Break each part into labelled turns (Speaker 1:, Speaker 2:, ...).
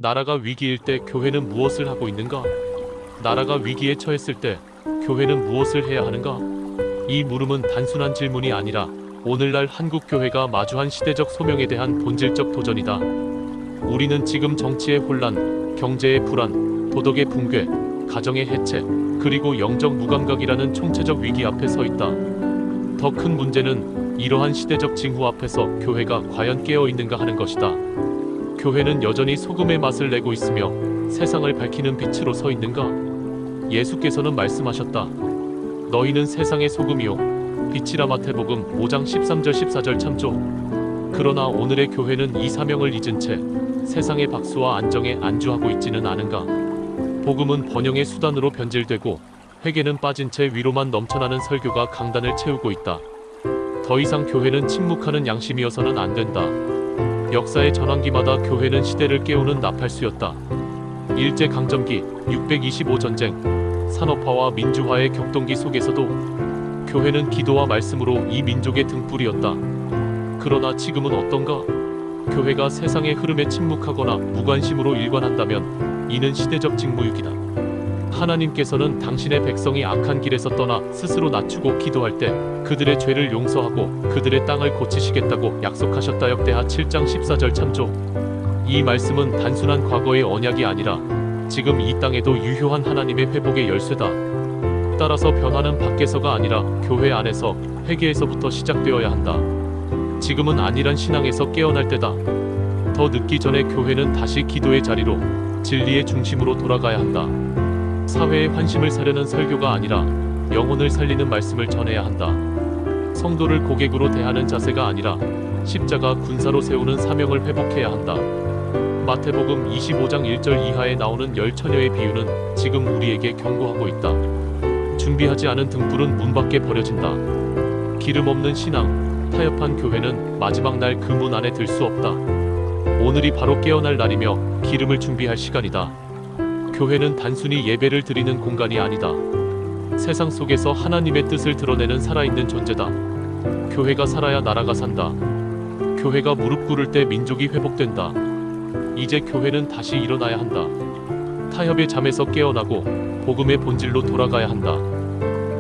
Speaker 1: 나라가 위기일 때 교회는 무엇을 하고 있는가? 나라가 위기에 처했을 때 교회는 무엇을 해야 하는가? 이 물음은 단순한 질문이 아니라 오늘날 한국 교회가 마주한 시대적 소명에 대한 본질적 도전이다. 우리는 지금 정치의 혼란, 경제의 불안, 도덕의 붕괴, 가정의 해체, 그리고 영적 무감각이라는 총체적 위기 앞에 서 있다. 더 큰 문제는 이러한 시대적 징후 앞에서 교회가 과연 깨어 있는가 하는 것이다. 교회는 여전히 소금의 맛을 내고 있으며 세상을 밝히는 빛으로 서 있는가? 예수께서는 말씀하셨다. 너희는 세상의 소금이요 빛이라. 마태복음 5장 13절 14절 참조. 그러나 오늘의 교회는 이 사명을 잊은 채 세상의 박수와 안정에 안주하고 있지는 않은가? 복음은 번영의 수단으로 변질되고 회개는 빠진 채 위로만 넘쳐나는 설교가 강단을 채우고 있다. 더 이상 교회는 침묵하는 양심이어서는 안 된다. 역사의 전환기마다 교회는 시대를 깨우는 나팔수였다. 일제강점기, 625 전쟁, 산업화와 민주화의 격동기 속에서도 교회는 기도와 말씀으로 이 민족의 등불이었다. 그러나 지금은 어떤가? 교회가 세상의 흐름에 침묵하거나 무관심으로 일관한다면 이는 시대적 직무유기다. 하나님께서는 당신의 백성이 악한 길에서 떠나 스스로 낮추고 기도할 때 그들의 죄를 용서하고 그들의 땅을 고치시겠다고 약속하셨다. 역대하 7장 14절 참조. 이 말씀은 단순한 과거의 언약이 아니라 지금 이 땅에도 유효한 하나님의 회복의 열쇠다. 따라서 변화는 밖에서가 아니라 교회 안에서 회개에서부터 시작되어야 한다. 지금은 안일한 신앙에서 깨어날 때다. 더 늦기 전에 교회는 다시 기도의 자리로 진리의 중심으로 돌아가야 한다. 사회의 환심을 사려는 설교가 아니라 영혼을 살리는 말씀을 전해야 한다. 성도를 고객으로 대하는 자세가 아니라 십자가 군사로 세우는 사명을 회복해야 한다. 마태복음 25장 1절 이하에 나오는 열 처녀의 비유는 지금 우리에게 경고하고 있다. 준비하지 않은 등불은 문 밖에 버려진다. 기름 없는 신앙, 타협한 교회는 마지막 날 그 문 안에 들 수 없다. 오늘이 바로 깨어날 날이며 기름을 준비할 시간이다. 교회는 단순히 예배를 드리는 공간이 아니다. 세상 속에서 하나님의 뜻을 드러내는 살아있는 존재다. 교회가 살아야 나라가 산다. 교회가 무릎 꿇을 때 민족이 회복된다. 이제 교회는 다시 일어나야 한다. 타협의 잠에서 깨어나고 복음의 본질로 돌아가야 한다.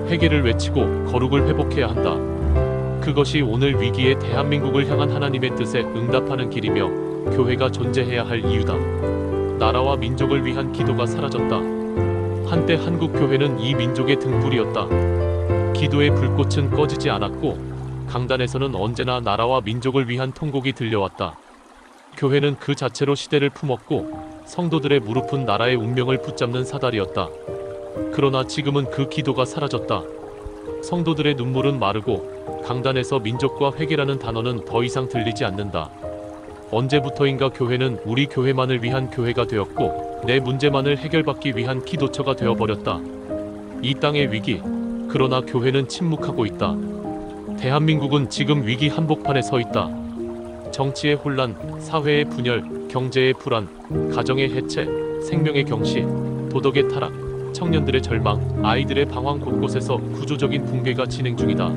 Speaker 1: 회개를 외치고 거룩을 회복해야 한다. 그것이 오늘 위기의 대한민국을 향한 하나님의 뜻에 응답하는 길이며 교회가 존재해야 할 이유다. 나라와 민족을 위한 기도가 사라졌다. 한때 한국 교회는 이 민족의 등불이었다. 기도의 불꽃은 꺼지지 않았고 강단에서는 언제나 나라와 민족을 위한 통곡이 들려왔다. 교회는 그 자체로 시대를 품었고 성도들의 무릎은 나라의 운명을 붙잡는 사다리였다. 그러나 지금은 그 기도가 사라졌다. 성도들의 눈물은 마르고 강단에서 민족과 회개라는 단어는 더 이상 들리지 않는다. 언제부터인가 교회는 우리 교회만을 위한 교회가 되었고 내 문제만을 해결받기 위한 기도처가 되어버렸다. 이 땅의 위기, 그러나 교회는 침묵하고 있다. 대한민국은 지금 위기 한복판에 서 있다. 정치의 혼란, 사회의 분열, 경제의 불안, 가정의 해체, 생명의 경시, 도덕의 타락, 청년들의 절망, 아이들의 방황 곳곳에서 구조적인 붕괴가 진행 중이다.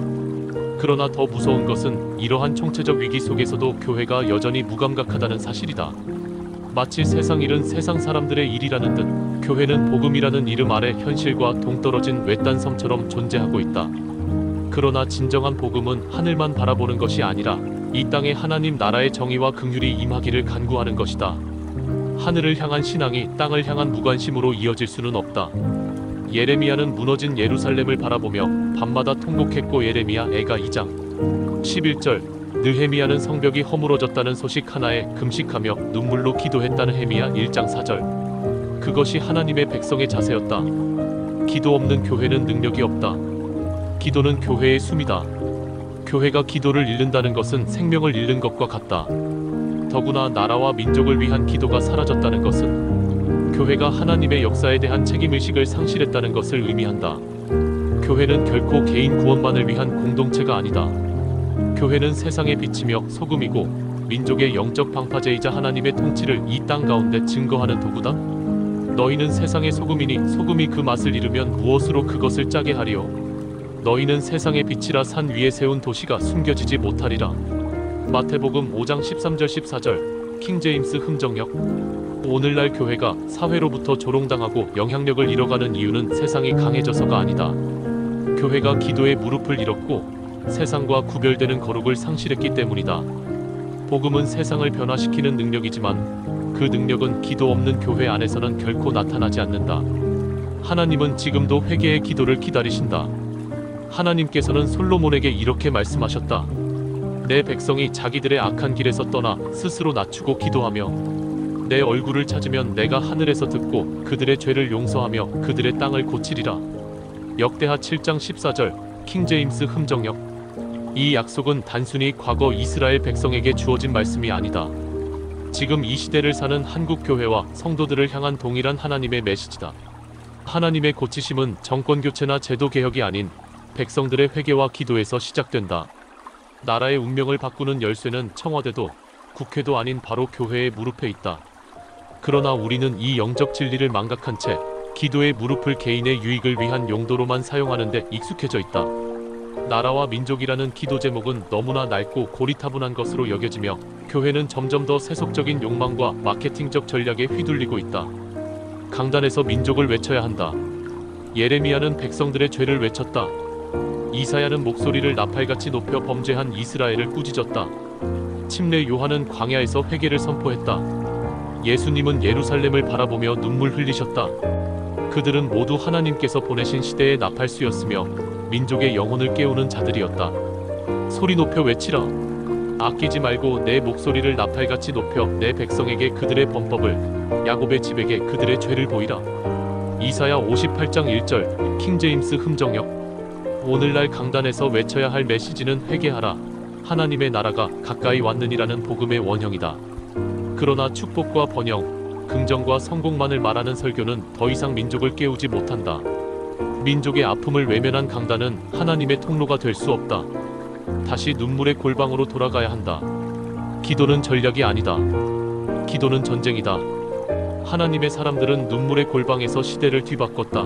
Speaker 1: 그러나 더 무서운 것은 이러한 총체적 위기 속에서도 교회가 여전히 무감각하다는 사실이다. 마치 세상 일은 세상 사람들의 일이라는 듯 교회는 복음이라는 이름 아래 현실과 동떨어진 외딴 섬처럼 존재하고 있다. 그러나 진정한 복음은 하늘만 바라보는 것이 아니라 이 땅에 하나님 나라의 정의와 긍휼이 임하기를 간구하는 것이다. 하늘을 향한 신앙이 땅을 향한 무관심으로 이어질 수는 없다. 예레미야는 무너진 예루살렘을 바라보며 밤마다 통곡했고 예레미야 애가 2장 11절 느헤미야는 성벽이 허물어졌다는 소식 하나에 금식하며 눈물로 기도했다는 헤미야 1장 4절. 그것이 하나님의 백성의 자세였다. 기도 없는 교회는 능력이 없다. 기도는 교회의 숨이다. 교회가 기도를 잃는다는 것은 생명을 잃는 것과 같다. 더구나 나라와 민족을 위한 기도가 사라졌다는 것은 교회가 하나님의 역사에 대한 책임의식을 상실했다는 것을 의미한다. 교회는 결코 개인 구원만을 위한 공동체가 아니다. 교회는 세상의 빛이며 소금이고 민족의 영적 방파제이자 하나님의 통치를 이 땅 가운데 증거하는 도구다. 너희는 세상의 소금이니 소금이 그 맛을 잃으면 무엇으로 그것을 짜게 하리요. 너희는 세상의 빛이라 산 위에 세운 도시가 숨겨지지 못하리라. 마태복음 5장 13절 14절 킹제임스 흥정역. 오늘날 교회가 사회로부터 조롱당하고 영향력을 잃어가는 이유는 세상이 강해져서가 아니다. 교회가 기도의 무릎을 잃었고 세상과 구별되는 거룩을 상실했기 때문이다. 복음은 세상을 변화시키는 능력이지만 그 능력은 기도 없는 교회 안에서는 결코 나타나지 않는다. 하나님은 지금도 회개의 기도를 기다리신다. 하나님께서는 솔로몬에게 이렇게 말씀하셨다. 내 백성이 자기들의 악한 길에서 떠나 스스로 낮추고 기도하며 내 얼굴을 찾으면 내가 하늘에서 듣고 그들의 죄를 용서하며 그들의 땅을 고치리라. 역대하 7장 14절 킹제임스 흠정역. 이 약속은 단순히 과거 이스라엘 백성에게 주어진 말씀이 아니다. 지금 이 시대를 사는 한국 교회와 성도들을 향한 동일한 하나님의 메시지다. 하나님의 고치심은 정권 교체나 제도 개혁이 아닌 백성들의 회개와 기도에서 시작된다. 나라의 운명을 바꾸는 열쇠는 청와대도 국회도 아닌 바로 교회의 무릎에 있다. 그러나 우리는 이 영적 진리를 망각한 채 기도의 무릎을 개인의 유익을 위한 용도로만 사용하는 데 익숙해져 있다. 나라와 민족이라는 기도 제목은 너무나 낡고 고리타분한 것으로 여겨지며 교회는 점점 더 세속적인 욕망과 마케팅적 전략에 휘둘리고 있다. 강단에서 민족을 외쳐야 한다. 예레미야는 백성들의 죄를 외쳤다. 이사야는 목소리를 나팔같이 높여 범죄한 이스라엘을 꾸짖었다. 침례 요한은 광야에서 회개를 선포했다. 예수님은 예루살렘을 바라보며 눈물 흘리셨다. 그들은 모두 하나님께서 보내신 시대의 나팔수였으며 민족의 영혼을 깨우는 자들이었다. 소리 높여 외치라. 아끼지 말고 내 목소리를 나팔같이 높여 내 백성에게 그들의 범법을, 야곱의 집에게 그들의 죄를 보이라. 이사야 58장 1절 킹제임스 흠정역. 오늘날 강단에서 외쳐야 할 메시지는 회개하라. 하나님의 나라가 가까이 왔느니라는 복음의 원형이다. 그러나 축복과 번영, 긍정과 성공만을 말하는 설교는 더 이상 민족을 깨우지 못한다. 민족의 아픔을 외면한 강단은 하나님의 통로가 될 수 없다. 다시 눈물의 골방으로 돌아가야 한다. 기도는 전략이 아니다. 기도는 전쟁이다. 하나님의 사람들은 눈물의 골방에서 시대를 뒤바꿨다.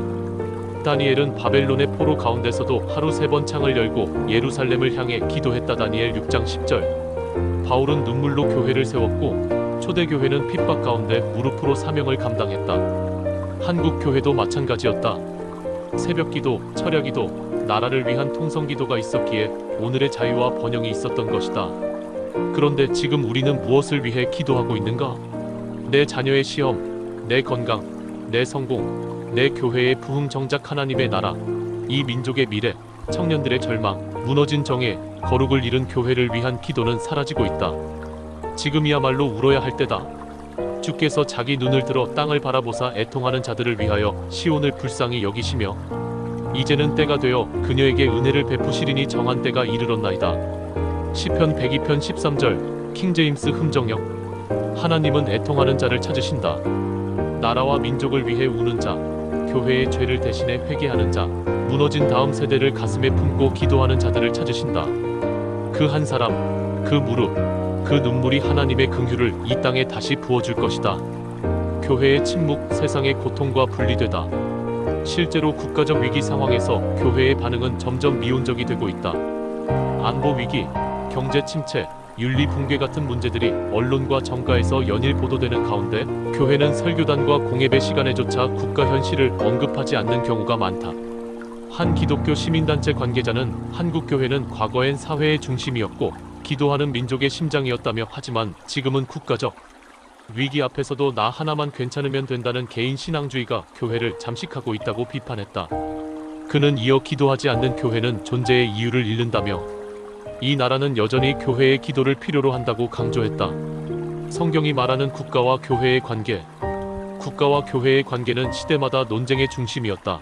Speaker 1: 다니엘은 바벨론의 포로 가운데서도 하루 3번 창을 열고 예루살렘을 향해 기도했다. 다니엘 6장 10절. 바울은 눈물로 교회를 세웠고 초대교회는 핍박 가운데 무릎으로 사명을 감당했다. 한국 교회도 마찬가지였다. 새벽기도, 철야기도, 나라를 위한 통성기도가 있었기에 오늘의 자유와 번영이 있었던 것이다. 그런데 지금 우리는 무엇을 위해 기도하고 있는가? 내 자녀의 시험, 내 건강, 내 성공, 내 교회의 부흥, 정작 하나님의 나라, 이 민족의 미래, 청년들의 절망, 무너진 정예, 거룩을 잃은 교회를 위한 기도는 사라지고 있다. 지금이야말로 울어야 할 때다. 주께서 자기 눈을 들어 땅을 바라보사 애통하는 자들을 위하여 시온을 불쌍히 여기시며 이제는 때가 되어 그녀에게 은혜를 베푸시리니 정한 때가 이르렀나이다. 시편 102편 13절 킹제임스 흠정역. 하나님은 애통하는 자를 찾으신다. 나라와 민족을 위해 우는 자, 교회의 죄를 대신해 회개하는 자, 무너진 다음 세대를 가슴에 품고 기도하는 자들을 찾으신다. 그 한 사람, 그 무릎, 그 눈물이 하나님의 긍휼을 이 땅에 다시 부어줄 것이다. 교회의 침묵, 세상의 고통과 분리되다. 실제로 국가적 위기 상황에서 교회의 반응은 점점 미온적이 되고 있다. 안보 위기, 경제 침체, 윤리 붕괴 같은 문제들이 언론과 정가에서 연일 보도되는 가운데 교회는 설교단과 공예배 시간에조차 국가 현실을 언급하지 않는 경우가 많다. 한 기독교 시민단체 관계자는 한국 교회는 과거엔 사회의 중심이었고 기도하는 민족의 심장이었다며 하지만 지금은 국가적 위기 앞에서도 나 하나만 괜찮으면 된다는 개인 신앙주의가 교회를 잠식하고 있다고 비판했다. 그는 이어 기도하지 않는 교회는 존재의 이유를 잃는다며 이 나라는 여전히 교회의 기도를 필요로 한다고 강조했다. 성경이 말하는 국가와 교회의 관계, 국가와 교회의 관계는 시대마다 논쟁의 중심이었다.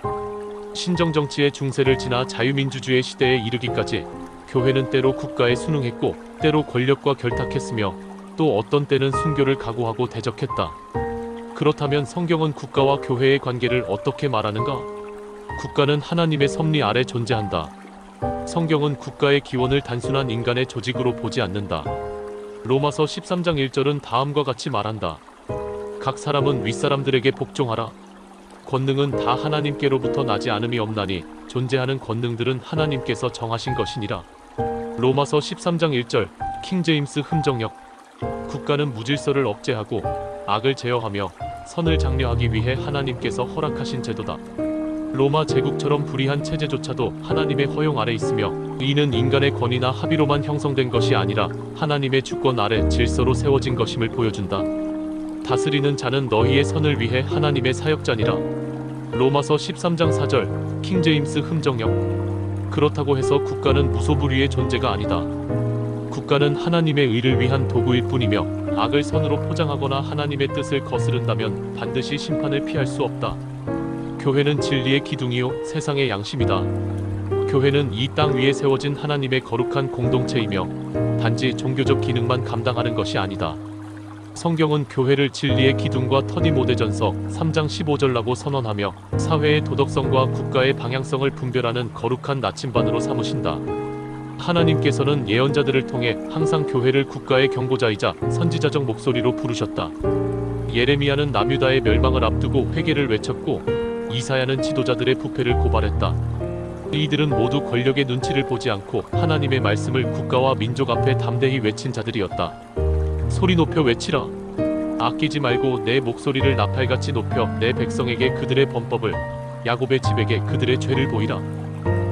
Speaker 1: 신정정치의 중세를 지나 자유민주주의 시대에 이르기까지 교회는 때로 국가에 순응했고 때로 권력과 결탁했으며 또 어떤 때는 순교를 각오하고 대적했다. 그렇다면 성경은 국가와 교회의 관계를 어떻게 말하는가? 국가는 하나님의 섭리 아래 존재한다. 성경은 국가의 기원을 단순한 인간의 조직으로 보지 않는다. 로마서 13장 1절은 다음과 같이 말한다. 각 사람은 윗사람들에게 복종하라. 권능은 다 하나님께로부터 나지 않음이 없나니 존재하는 권능들은 하나님께서 정하신 것이니라. 로마서 13장 1절 킹제임스 흠정역. 국가는 무질서를 억제하고 악을 제어하며 선을 장려하기 위해 하나님께서 허락하신 제도다. 로마 제국처럼 불의한 체제조차도 하나님의 허용 아래 있으며 이는 인간의 권위나 합의로만 형성된 것이 아니라 하나님의 주권 아래 질서로 세워진 것임을 보여준다. 다스리는 자는 너희의 선을 위해 하나님의 사역자니라. 로마서 13장 4절 킹제임스 흠정역. 그렇다고 해서 국가는 무소불위의 존재가 아니다. 국가는 하나님의 의를 위한 도구일 뿐이며 악을 선으로 포장하거나 하나님의 뜻을 거스른다면 반드시 심판을 피할 수 없다. 교회는 진리의 기둥이요 세상의 양심이다. 교회는 이 땅 위에 세워진 하나님의 거룩한 공동체이며 단지 종교적 기능만 감당하는 것이 아니다. 성경은 교회를 진리의 기둥과 터디모데전서 3장 15절라고 선언하며 사회의 도덕성과 국가의 방향성을 분별하는 거룩한 나침반으로 삼으신다. 하나님께서는 예언자들을 통해 항상 교회를 국가의 경고자이자 선지자적 목소리로 부르셨다. 예레미야는 남유다의 멸망을 앞두고 회개를 외쳤고 이사야는 지도자들의 부패를 고발했다. 이들은 모두 권력의 눈치를 보지 않고 하나님의 말씀을 국가와 민족 앞에 담대히 외친 자들이었다. 소리 높여 외치라. 아끼지 말고 내 목소리를 나팔같이 높여 내 백성에게 그들의 범법을, 야곱의 집에게 그들의 죄를 보이라.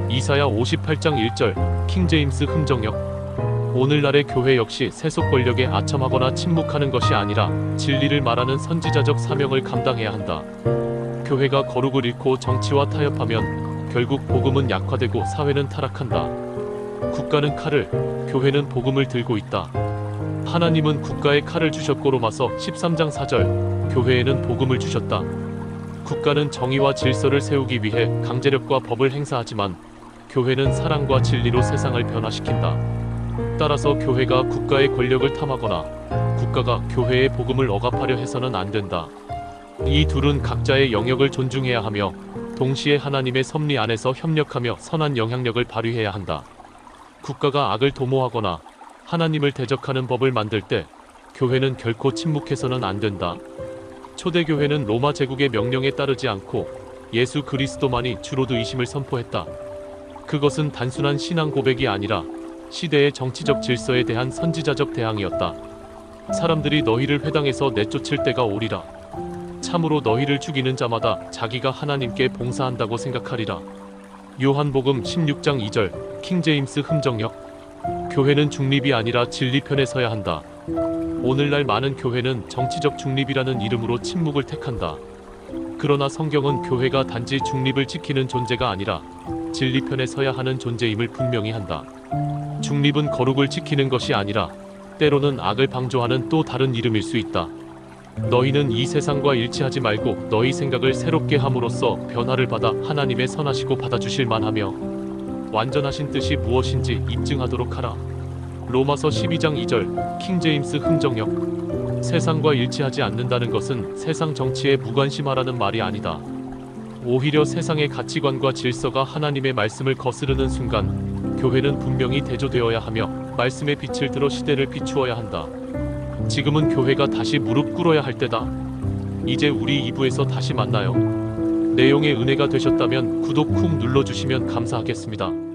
Speaker 1: 이사야 58장 1절 킹제임스 흠정역. 오늘날의 교회 역시 세속 권력에 아첨하거나 침묵하는 것이 아니라 진리를 말하는 선지자적 사명을 감당해야 한다. 교회가 거룩을 잃고 정치와 타협하면 결국 복음은 약화되고 사회는 타락한다. 국가는 칼을, 교회는 복음을 들고 있다. 하나님은 국가에 칼을 주셨고 로마서 13장 4절 교회에는 복음을 주셨다. 국가는 정의와 질서를 세우기 위해 강제력과 법을 행사하지만 교회는 사랑과 진리로 세상을 변화시킨다. 따라서 교회가 국가의 권력을 탐하거나 국가가 교회의 복음을 억압하려 해서는 안 된다. 이 둘은 각자의 영역을 존중해야 하며 동시에 하나님의 섭리 안에서 협력하며 선한 영향력을 발휘해야 한다. 국가가 악을 도모하거나 하나님을 대적하는 법을 만들 때 교회는 결코 침묵해서는 안 된다. 초대교회는 로마 제국의 명령에 따르지 않고 예수 그리스도만이 주로도 이심을 선포했다. 그것은 단순한 신앙 고백이 아니라 시대의 정치적 질서에 대한 선지자적 대항이었다. 사람들이 너희를 회당에서 내쫓을 때가 오리라. 참으로 너희를 죽이는 자마다 자기가 하나님께 봉사한다고 생각하리라. 요한복음 16장 2절 킹제임스 흠정역. 교회는 중립이 아니라 진리 편에 서야 한다. 오늘날 많은 교회는 정치적 중립이라는 이름으로 침묵을 택한다. 그러나 성경은 교회가 단지 중립을 지키는 존재가 아니라 진리 편에 서야 하는 존재임을 분명히 한다. 중립은 거룩을 지키는 것이 아니라 때로는 악을 방조하는 또 다른 이름일 수 있다. 너희는 이 세상과 일치하지 말고 너희 생각을 새롭게 함으로써 변화를 받아 하나님의 선하시고 받아주실 만하며 완전하신 뜻이 무엇인지 입증하도록 하라. 로마서 12장 2절 킹제임스 흠정역. 세상과 일치하지 않는다는 것은 세상 정치에 무관심하라는 말이 아니다. 오히려 세상의 가치관과 질서가 하나님의 말씀을 거스르는 순간 교회는 분명히 대조되어야 하며 말씀의 빛을 들어 시대를 비추어야 한다. 지금은 교회가 다시 무릎 꿇어야 할 때다. 이제 우리 2부에서 다시 만나요. 내용의 은혜가 되셨다면 구독 쿵 눌러주시면 감사하겠습니다.